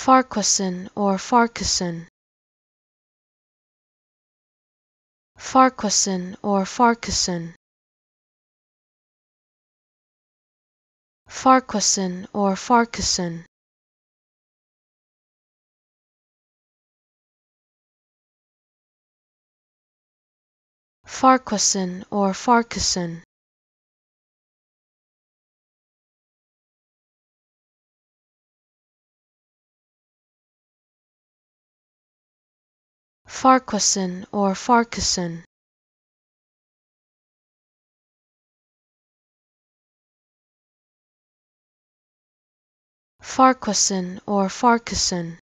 Farquharson or Farquharson. Farquharson or Farquharson. Farquharson or Farquharson. Farquharson or Farquharson. Farquharson or Farquharson. Farquharson or Farquharson.